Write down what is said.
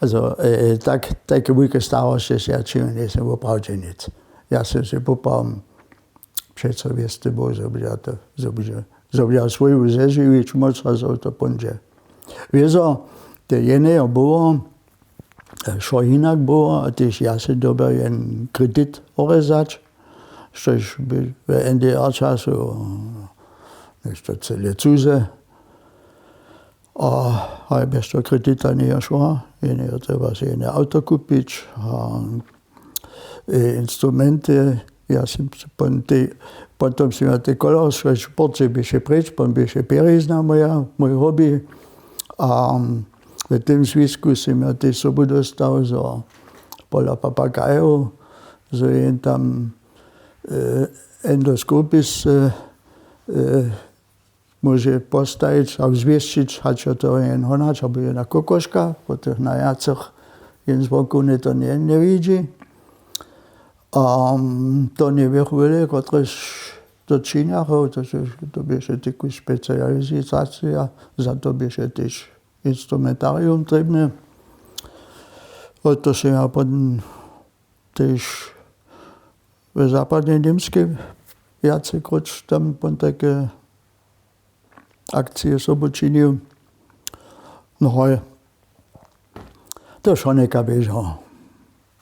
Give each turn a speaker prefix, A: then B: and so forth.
A: Also, takie veľké starosti ja čím nesem opravdu nic. Ja som si popral přece věc tebou, zobral svoju zeživič moc razov to ponže. Wieso, to jeného było, šo inak było, a też ja si dobil jen kredit orezać, štož by v NDR času nešto celé cuze. A bez toho kredita nie šlo, jeného treba si jené auto kupiť, a instrumenty. Ja som potom som ja tie kolorské športy byše preč, potom byše perizna môj hobby. A v tým zvisku som ja tie sobu dostal za pola papagajov, že jen tam endoskopis môže postaviť a zviestiť, čo to je jen honač, alebo jedna kokoška, po tých najacach jen zvonku to nevidí. A to nevychvili, ktorí to činia, to byše takú špecializácia, za to byše tiež instrumentárium trebné. A to som ja potom tiež v západnej Nemske viacekrát tam potom také akcie sobu činil. No to schon neka bežal.